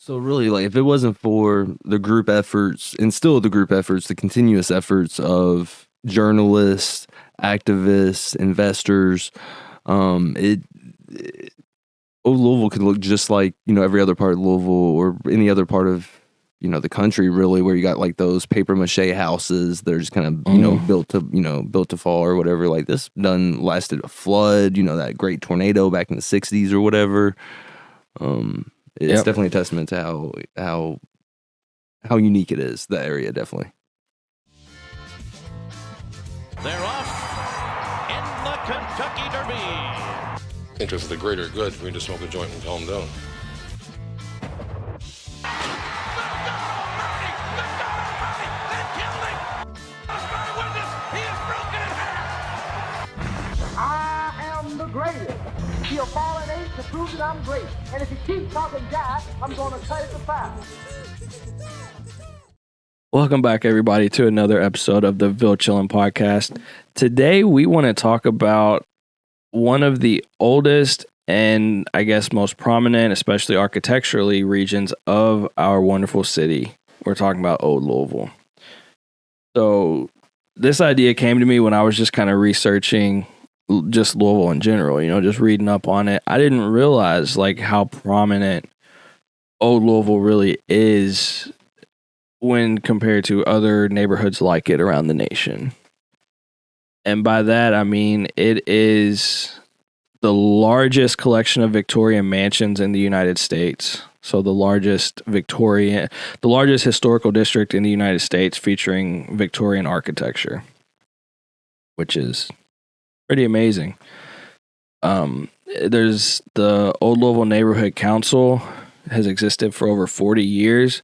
So really, like, if it wasn't for the group efforts and still the group efforts, the continuous efforts of journalists, activists, investors, it Old Louisville could look just like, every other part of Louisville or any other part of, the country really, where you got like those paper mache houses that are just kind of, built to fall or whatever. Like this done lasted a flood, that great tornado back in the 60s or whatever. It's Yep. definitely a testament to how unique it is, that area, definitely. They're off in the Kentucky Derby. Interest of the greater good for me to smoke a joint and calm down. I am the greatest. He'll fall an eight to prove that I'm great. And if he keeps talking Jack, I'm going to cut it to five. Welcome back, everybody, to another episode of the Ville Chillin' Podcast. Today, we want to talk about one of the oldest and I guess most prominent, especially architecturally, regions of our wonderful city. We're talking about Old Louisville. So this idea came to me when I was just kind of researching just Louisville in general, just reading up on it. I didn't realize like how prominent Old Louisville really is when compared to other neighborhoods like it around the nation. And by that, I mean it is the largest collection of Victorian mansions in the United States. So the largest historical district in the United States featuring Victorian architecture, which is pretty amazing. There's the Old Louisville Neighborhood Council has existed for over 40 years.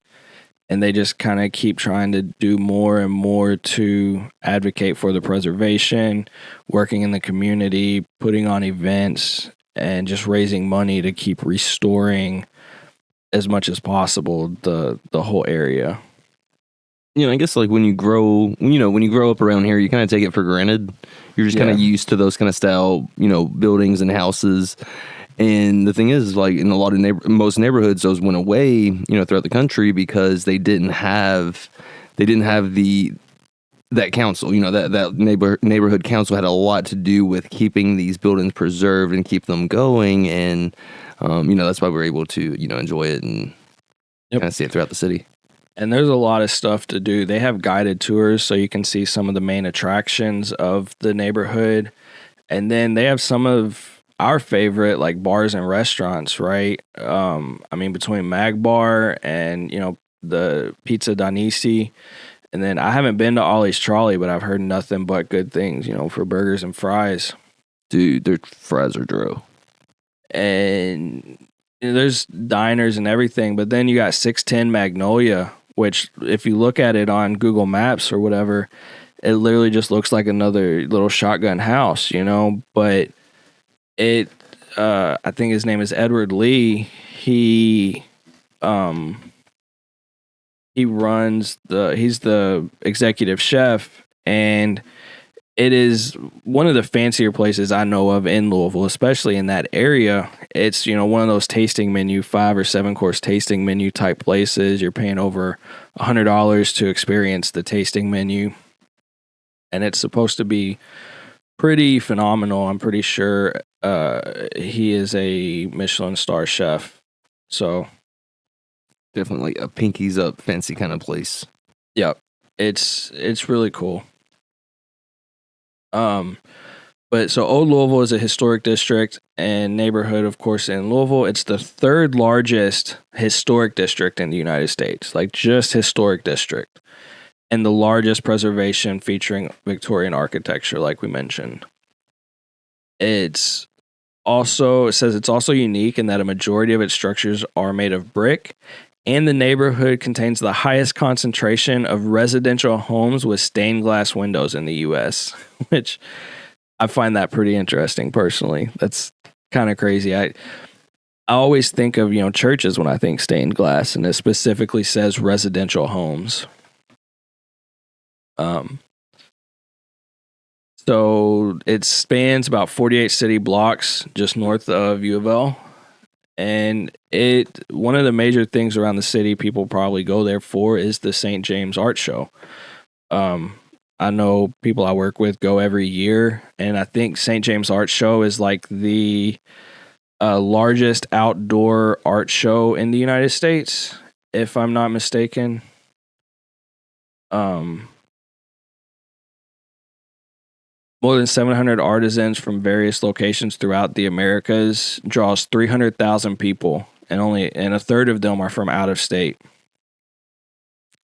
And they just kind of keep trying to do more and more to advocate for the preservation, working in the community, putting on events, and just raising money to keep restoring as much as possible the whole area. I guess like when you grow up around here, you kind of take it for granted. You're just kind of used to those kind of style, buildings and houses. And the thing is, like in a lot of most neighborhoods, those went away, throughout the country because they didn't have that council. That neighborhood council had a lot to do with keeping these buildings preserved and keep them going. And that's why we're able to enjoy it and kind of see it throughout the city. And there's a lot of stuff to do. They have guided tours so you can see some of the main attractions of the neighborhood, and then they have some of our favorite like bars and restaurants, right? I mean, between Mag Bar and, the Pizza Danisi. And then I haven't been to Ollie's Trolley, but I've heard nothing but good things, for burgers and fries. Dude, their fries are dro. And there's diners and everything, but then you got 610 Magnolia, which if you look at it on Google Maps or whatever, it literally just looks like another little shotgun house, but it, I think his name is Edward Lee. He's the executive chef, and it is one of the fancier places I know of in Louisville, especially in that area. It's, one of those tasting menu, 5 or 7 course tasting menu type places. You're paying over $100 to experience the tasting menu, and it's supposed to be pretty phenomenal. I'm pretty sure he is a Michelin star chef. So definitely a pinkies up fancy kind of place. Yep. It's really cool. But so Old Louisville is a historic district and neighborhood, of course, in Louisville. It's the third largest historic district in the United States, like just historic district. And the largest preservation featuring Victorian architecture, like we mentioned. It says it's also unique in that a majority of its structures are made of brick, and the neighborhood contains the highest concentration of residential homes with stained glass windows in the U.S., which I find that pretty interesting personally. That's kind of crazy. I always think of, churches when I think stained glass, and it specifically says residential homes. So it spans about 48 city blocks just north of U of L, And one of the major things around the city people probably go there for is the St. James Art Show. I know people I work with go every year, and I think St. James Art Show is like the largest outdoor art show in the United States, if I'm not mistaken. More than 700 artisans from various locations throughout the Americas, draws 300,000 people, and a third of them are from out of state.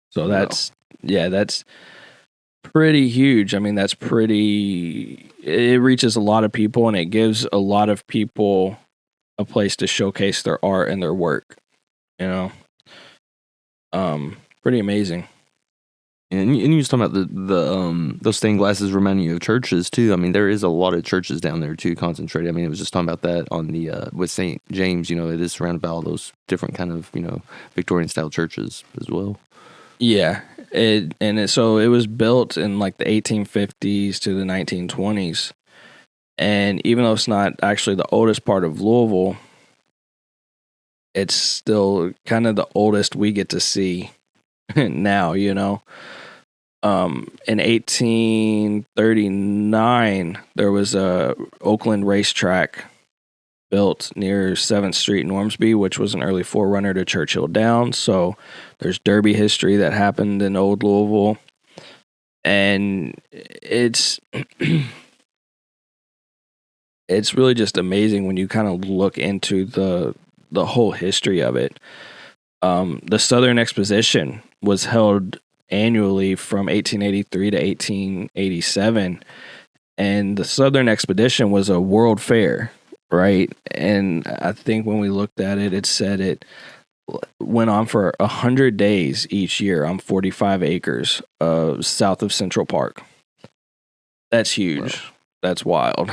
So that's pretty huge. I mean, it reaches a lot of people, and it gives a lot of people a place to showcase their art and their work. You know, pretty amazing. And you was talking about those stained glasses reminding you of churches too. I mean, there is a lot of churches down there too, concentrated. I mean, it was just talking about that on the with St. James. You know, it is surrounded by all those different kind of Victorian style churches as well. Yeah, so it was built in like the 1850s to the 1920s, and even though it's not actually the oldest part of Louisville, it's still kind of the oldest we get to see now. You know. In 1839, there was a Oakland racetrack built near 7th Street in Ormsby, which was an early forerunner to Churchill Downs. So there's Derby history that happened in Old Louisville. And it's it's really just amazing when you kind of look into the whole history of it. The Southern Exposition was held annually from 1883 to 1887, and the Southern Expedition was a world fair, right? And I think when we looked at it, it said it went on for 100 days each year on 45 acres south of Central Park. That's huge. Wow. That's wild.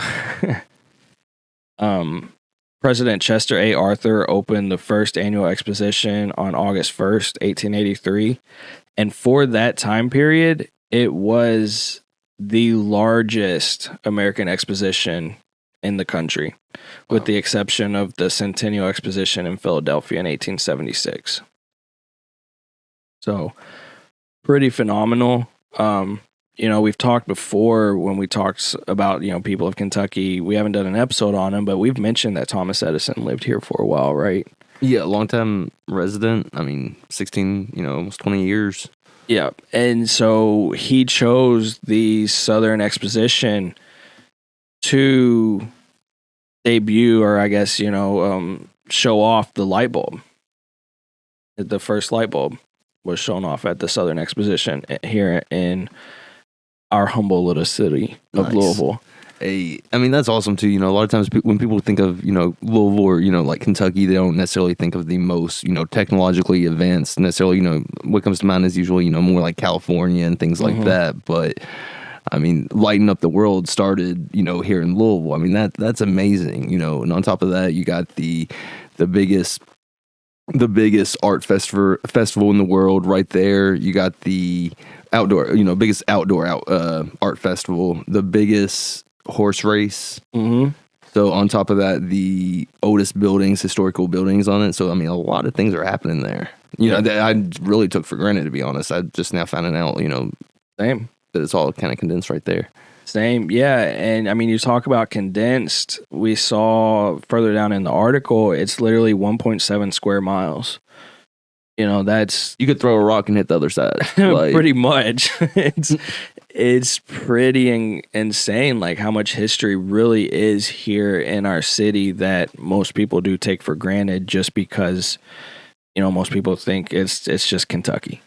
President Chester A. Arthur opened the first annual exposition on August 1st, 1883. And for that time period, it was the largest American exposition in the country, with the exception of the Centennial Exposition in Philadelphia in 1876. So, pretty phenomenal. We've talked before when we talked about, people of Kentucky. We haven't done an episode on them, but we've mentioned that Thomas Edison lived here for a while, right? Yeah, long-time resident. I mean, 16, almost 20 years. Yeah, and so he chose the Southern Exposition to debut, or I guess, show off the light bulb. The first light bulb was shown off at the Southern Exposition here in our humble little city of Louisville. I mean, that's awesome too. A lot of times when people think of, Louisville or, like Kentucky, they don't necessarily think of the most, technologically advanced necessarily. What comes to mind is usually, more like California and things like that. But I mean, lighting up the world started, here in Louisville. I mean, that's amazing, and on top of that, you got the biggest art festival in the world right there. You got the biggest outdoor art festival, the biggest horse race. Mm-hmm. So on top of that, the oldest historical buildings on it. So I mean, a lot of things are happening there. That I really took for granted, to be honest. I just now finding out, same, that it's all kind of condensed right there. Same, yeah. And I mean, you talk about condensed. We saw further down in the article, it's literally 1.7 square miles. That's, you could throw a rock and hit the other side. Pretty much. It's pretty insane, like how much history really is here in our city that most people do take for granted, just because most people think it's just Kentucky.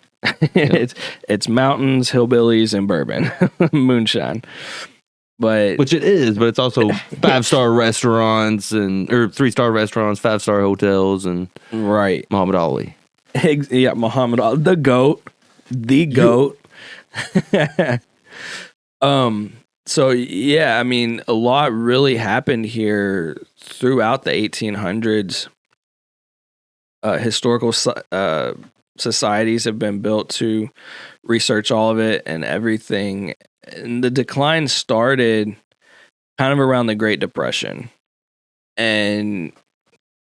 Yep. It's mountains, hillbillies, and bourbon, moonshine. But which it is, but it's also 5-star restaurants or 3-star restaurants, 5-star hotels, and right, Muhammad Ali. Yeah, Muhammad Ali, the GOAT. So yeah, I mean, a lot really happened here throughout the 1800s. Historical societies have been built to research all of it and everything. And the decline started kind of around the Great Depression. And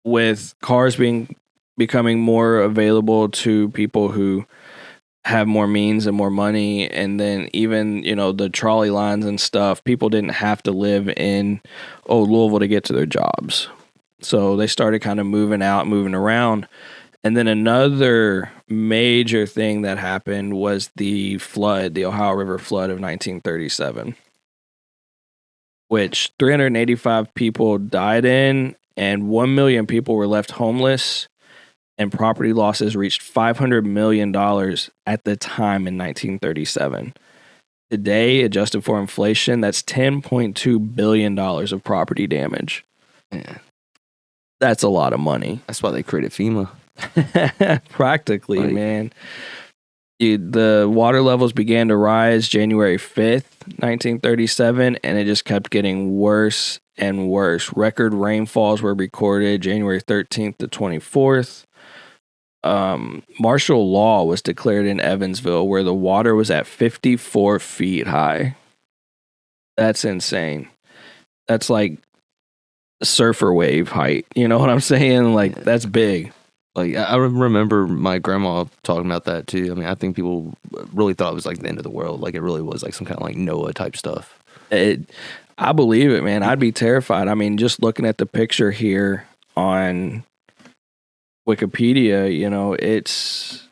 with cars becoming more available to people who have more means and more money, and then even, the trolley lines and stuff, people didn't have to live in Old Louisville to get to their jobs. So they started kind of moving out, moving around. And then another major thing that happened was the flood, the Ohio River flood of 1937, which 385 people died in, and 1 million people were left homeless, and property losses reached $500 million at the time in 1937. Today, adjusted for inflation, that's $10.2 billion of property damage. Man, that's a lot of money. That's why they created FEMA. Practically, man. The water levels began to rise January 5th, 1937, and it just kept getting worse and worse. Record rainfalls were recorded January 13th to 24th. Martial law was declared in Evansville, where the water was at 54 feet high. That's insane. That's like surfer wave height. You know what I'm saying? Like, that's big. Like, I remember my grandma talking about that too. I mean, I think people really thought it was like the end of the world. Like, it really was like some kind of like Noah type stuff. I believe it, man. I'd be terrified. I mean, just looking at the picture here on Wikipedia, it's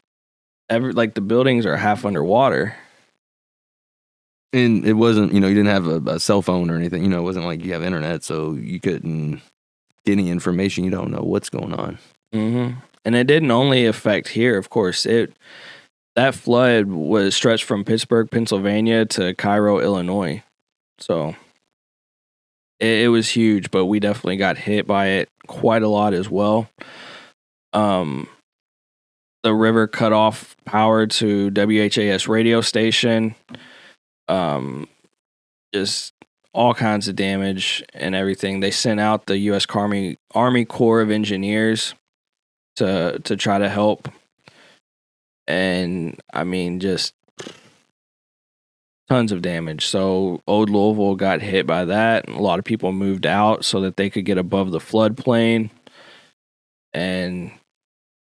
like the buildings are half underwater. And it wasn't, you didn't have a cell phone or anything. It wasn't like you have internet, so you couldn't get any information. You don't know what's going on. Mm-hmm. And it didn't only affect here, of course. That flood was stretched from Pittsburgh, Pennsylvania to Cairo, Illinois. So it was huge, but we definitely got hit by it quite a lot as well. The river cut off power to WHAS radio station. Just all kinds of damage and everything. They sent out the U.S. Army Corps of Engineers to try to help. And I mean, just tons of damage. So Old Louisville got hit by that. A lot of people moved out so that they could get above the floodplain. And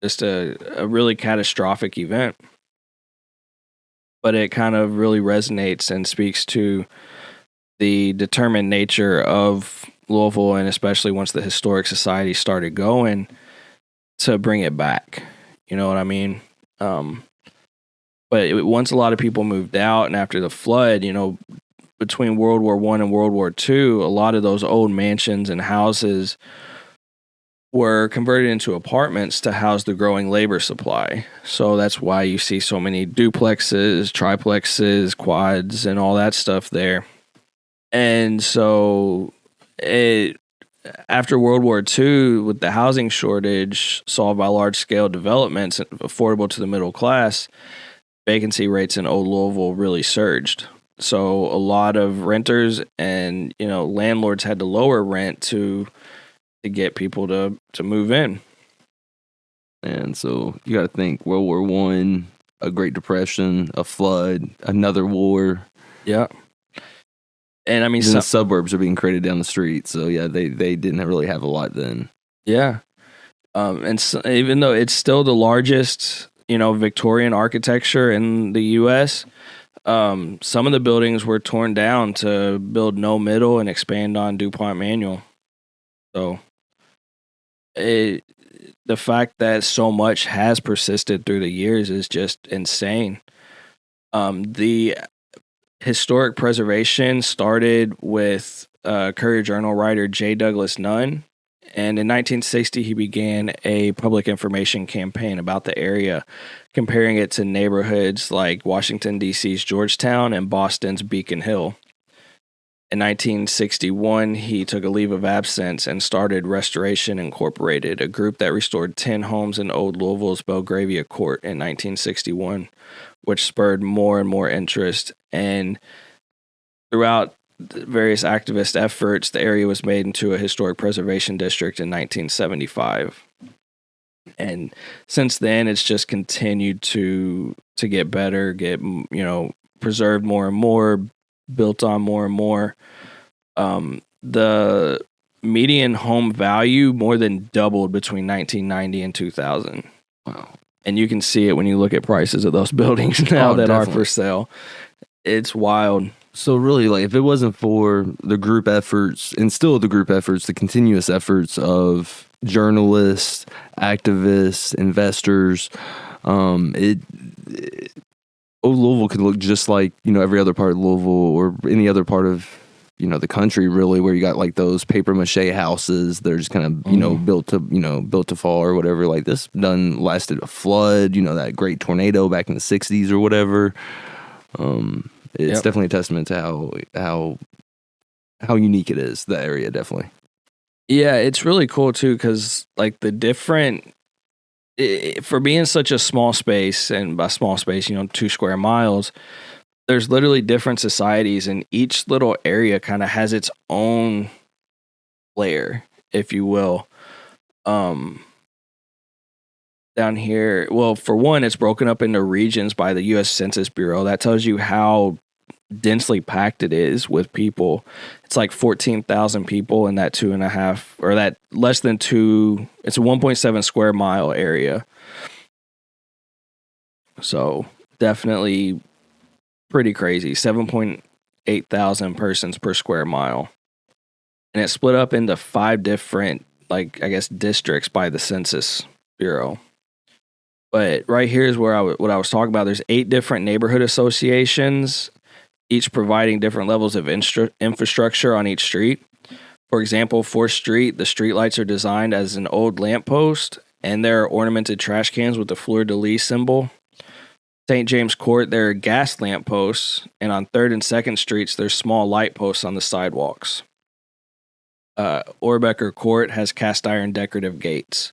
just a really catastrophic event. But it kind of really resonates and speaks to the determined nature of Louisville, and especially once the Historic Society started going, to bring it back. You know what I mean? But once a lot of people moved out, and after the flood, between World War I and World War II, a lot of those old mansions and houses were converted into apartments to house the growing labor supply. So that's why you see so many duplexes, triplexes, quads, and all that stuff there. And so after World War II, with the housing shortage solved by large-scale developments affordable to the middle class, vacancy rates in Old Louisville really surged. So a lot of renters and landlords had to lower rent to get people to move in. And so you got to think World War I, a Great Depression, a flood, another war. Yeah. And I mean, the suburbs are being created down the street. So yeah, they didn't really have a lot then. Yeah. And so, even though it's still the largest, Victorian architecture in the U.S., some of the buildings were torn down to build no middle and expand on DuPont manual. So the fact that so much has persisted through the years is just insane. The historic preservation started with Courier Journal writer J. Douglas Nunn, and in 1960 he began a public information campaign about the area, comparing it to neighborhoods like Washington, D.C.'s Georgetown and Boston's Beacon Hill. In 1961, he took a leave of absence and started Restoration Incorporated, a group that restored 10 homes in Old Louisville's Belgravia Court in 1961, which spurred more and more interest. And throughout various activist efforts, the area was made into a historic preservation district in 1975. And since then, it's just continued to get better, get preserved more and more, built on more and more. The median home value more than doubled between 1990 and 2000. Wow. And you can see it when you look at prices of those buildings now that are definitely. for sale. It's wild. So really, like, if it wasn't for the group efforts, and still the group efforts, the continuous efforts of journalists, activists, investors, Old Louisville could look just like, every other part of Louisville or any other part of, the country, really, where you got like those paper mache houses. They're just kind of, built to fall or whatever. Like this lasted a flood, that great tornado back in the 60s or whatever. It's definitely a testament to how unique it is, that area, definitely. Yeah, it's really cool too, because like the different, for being such a small space, and by small space, 2 square miles, there's literally different societies, and each little area kind of has its own layer, if you will. Down here, well, for one, it's broken up into regions by the U.S. Census Bureau. That tells you how densely packed it is with people. It's like 14,000 people in that 2.5, or that less than 2. It's a 1.7 square mile area. So definitely pretty crazy. 7.8 thousand persons per square mile. And it's split up into 5 different, districts by the Census Bureau. But right here is where what I was talking about. There's 8 different neighborhood associations, each providing different levels of infrastructure on each street. For example, 4th Street, the streetlights are designed as an old lamppost, and there are ornamented trash cans with the fleur-de-lis symbol. St. James Court, there are gas lampposts, and on 3rd and 2nd Streets, there's small light posts on the sidewalks. Orbecker Court has cast iron decorative gates.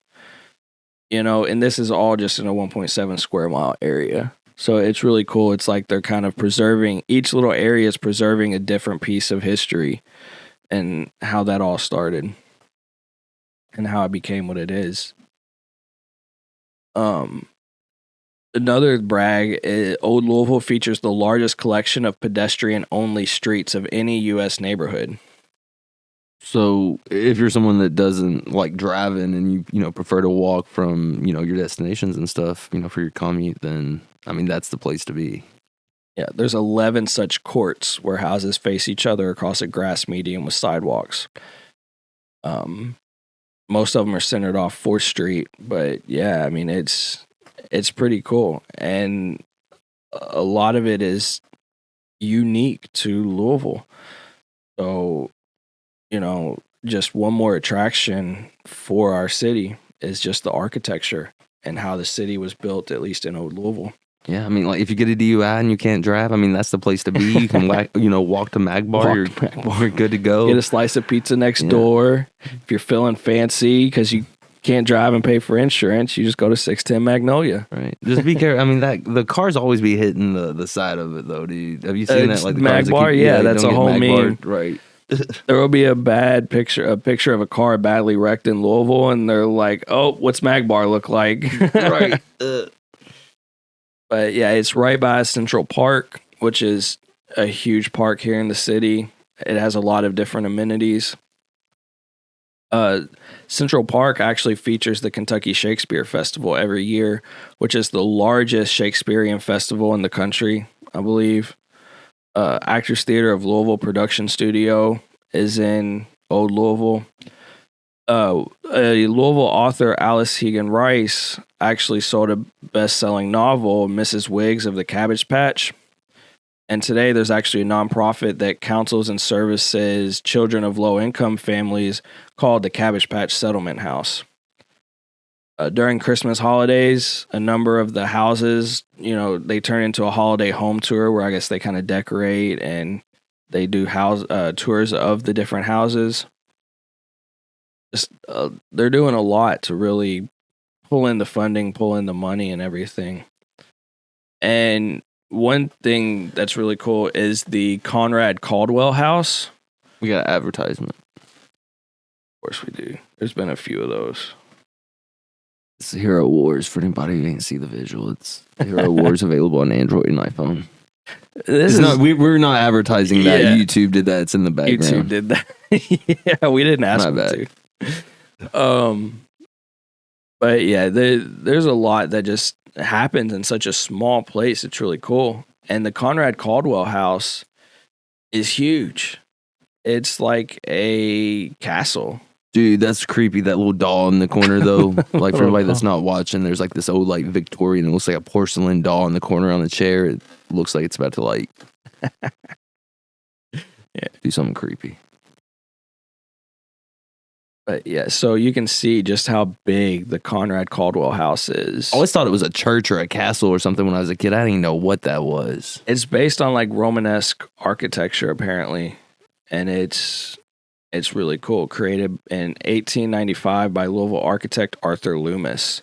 And this is all just in a 1.7 square mile area. So it's really cool. It's like they're kind of preserving, each little area is preserving a different piece of history and how that all started and how it became what it is. Another brag, Old Louisville features the largest collection of pedestrian-only streets of any U.S. neighborhood. So if you're someone that doesn't like driving and you prefer to walk from, your destinations and stuff, for your commute, then, that's the place to be. Yeah, there's 11 such courts where houses face each other across a grass median with sidewalks. Most of them are centered off 4th Street, but yeah, it's pretty cool. And a lot of it is unique to Louisville. So, just one more attraction for our city is just the architecture and how the city was built, at least in Old Louisville. Yeah, if you get a DUI and you can't drive, that's the place to be. You can walk to Magbar, you're good to go. Get a slice of pizza next door. If you're feeling fancy because you can't drive and pay for insurance, you just go to 610 Magnolia. Right. Just be careful. The cars always be hitting the side of it, though. Have you seen that? Like the Magbar, that's a whole meme. Right. There will be a picture of a car badly wrecked in Louisville, and they're like, "Oh, what's Magbar look like?" Right. But yeah, it's right by Central Park, which is a huge park here in the city. It has a lot of different amenities. Central Park actually features the Kentucky Shakespeare Festival every year, which is the largest Shakespearean festival in the country, I believe. Actors Theater of Louisville production studio is in Old Louisville. A Louisville author, Alice Hegan Rice, actually sold a best-selling novel, Mrs. Wiggs of the Cabbage Patch. And today there's actually a nonprofit that counsels and services children of low-income families called the Cabbage Patch Settlement House. During Christmas holidays, a number of the houses, they turn into a holiday home tour where I guess they kind of decorate and they do tours of the different houses. They're doing a lot to really pull in the funding, pull in the money and everything. And one thing that's really cool is the Conrad Caldwell House. We got an advertisement. Of course we do. There's been a few of those. It's Hero Wars for anybody who didn't see the visual. It's Hero Wars available on Android and iPhone. We're not advertising that. Yeah. YouTube did that. It's in the background. YouTube did that. Yeah, we didn't ask My him bad. to. But yeah, there's a lot that just happens in such a small place. It's really cool. And the Conrad Caldwell house is huge. It's like a castle. Dude, that's creepy. That little doll in the corner, though. Like, for everybody that's not watching, there's like this old, like, Victorian. It looks like a porcelain doll in the corner on the chair. It looks like it's about to, like, do something creepy. But yeah, so you can see just how big the Conrad Caldwell house is. I always thought it was a church or a castle or something when I was a kid. I didn't even know what that was. It's based on like Romanesque architecture, apparently, and it's really cool. Created in 1895 by Louisville architect Arthur Loomis.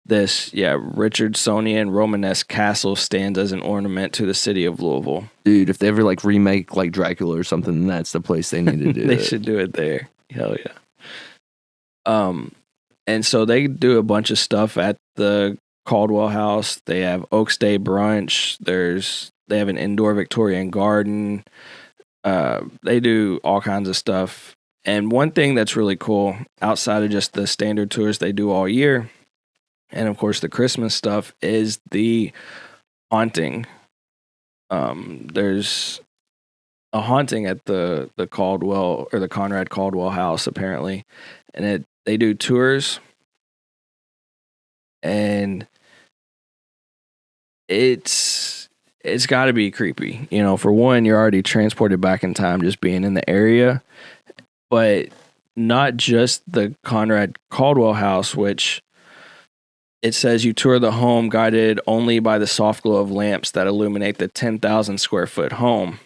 This, Richardsonian Romanesque castle stands as an ornament to the city of Louisville. Dude, if they ever like remake like Dracula or something, then that's the place they need to do They it. should do it there. Hell yeah. And so they do a bunch of stuff at the Caldwell house. They have Oaks Day brunch. They have an indoor Victorian garden. They do all kinds of stuff. And one thing that's really cool, outside of just the standard tours they do all year, and of course the Christmas stuff, is the haunting. There's a haunting at the Caldwell or the Conrad Caldwell house, apparently, and they do tours, and it's got to be creepy. You know, for one, you're already transported back in time just being in the area, but not just the Conrad Caldwell house, which it says you tour the home guided only by the soft glow of lamps that illuminate the 10,000 square foot home.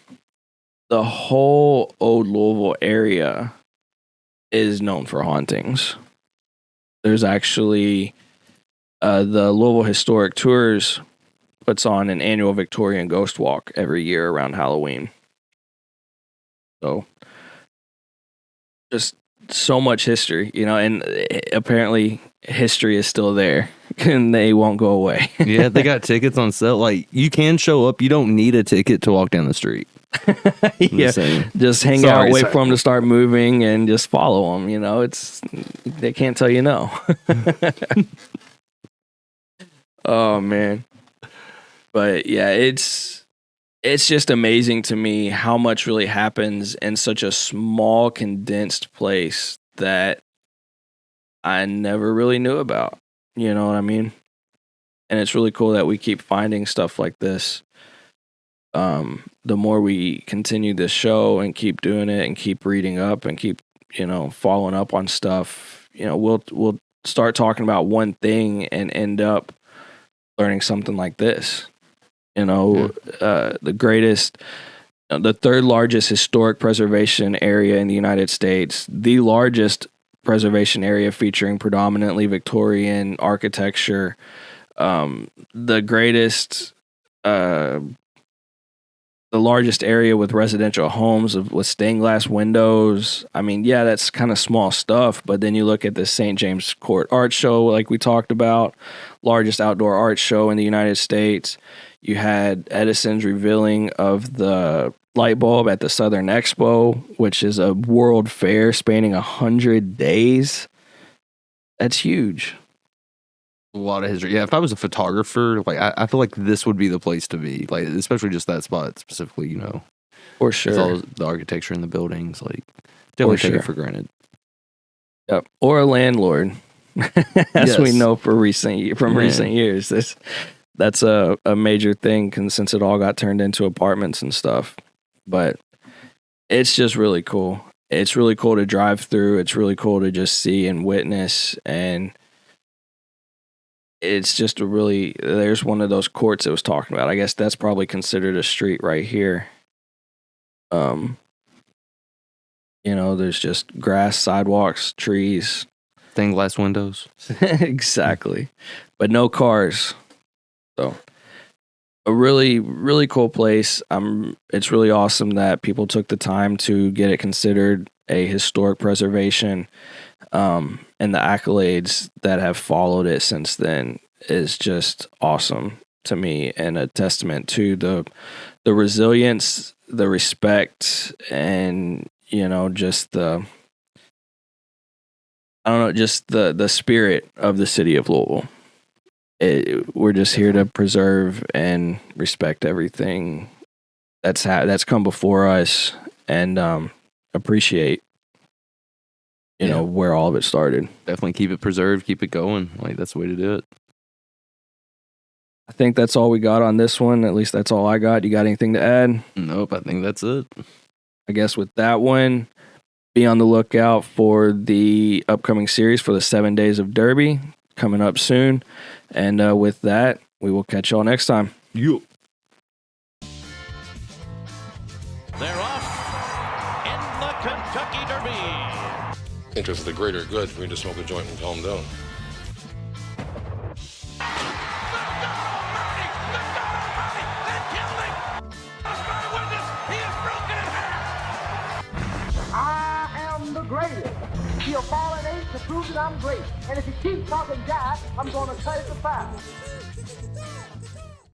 The whole Old Louisville area is known for hauntings. There's actually the Louisville Historic Tours puts on an annual Victorian ghost walk every year around Halloween. So just so much history, you know, and apparently history is still there and they won't go away. Yeah, they got tickets on sale. Like, you can show up. You don't need a ticket to walk down the street. Yeah, just hang out, wait for them to start moving, and just follow them. You know, they can't tell you no. Oh man, but yeah, it's just amazing to me how much really happens in such a small, condensed place that I never really knew about. You know what I mean? And it's really cool that we keep finding stuff like this. The more we continue this show and keep doing it and keep reading up and keep, you know, following up on stuff, you know, we'll start talking about one thing and end up learning something like this. You know, the third largest historic preservation area in the United States, the largest preservation area featuring predominantly Victorian architecture, the greatest, the largest area with residential homes with stained glass windows. I mean, yeah, that's kind of small stuff, but then you look at the St. James Court Art Show, like we talked about, largest outdoor art show in the United States. You had Edison's revealing of the light bulb at the Southern Expo, which is a world fair spanning 100 days. That's huge. A lot of history. Yeah, if I was a photographer, like I feel like this would be the place to be. Like, especially just that spot specifically, you know. For sure. With all the architecture and the buildings, like, definitely take it for granted. Yep. Or a landlord. As we know from recent years. That's a major thing since it all got turned into apartments and stuff. But it's just really cool. It's really cool to drive through. It's really cool to just see and witness. And it's just there's one of those courts it was talking about. I guess that's probably considered a street right here. You know, there's just grass, sidewalks, trees. Stained glass windows. Exactly. But no cars. So a really, really cool place. It's really awesome that people took the time to get it considered a historic preservation. And the accolades that have followed it since then is just awesome to me, and a testament to the resilience, the respect, and just the spirit of the city of Louisville. We're just here to preserve and respect everything that's come before us, and appreciate where all of it started. Definitely keep it preserved, keep it going. Like, that's the way to do it. I think that's all we got on this one. At least that's all I got. You got anything to add? Nope, I think that's it. I guess with that one, be on the lookout for the upcoming series for the 7 Days of Derby coming up soon. And with that, we will catch y'all next time. Yup. They're off in the Kentucky Derby. Interest of the greater good for me to smoke a joint and calm down. I am the greatest. He'll fall an inch to prove that I'm great. And if he keeps talking jive, I'm going to cut it to 5.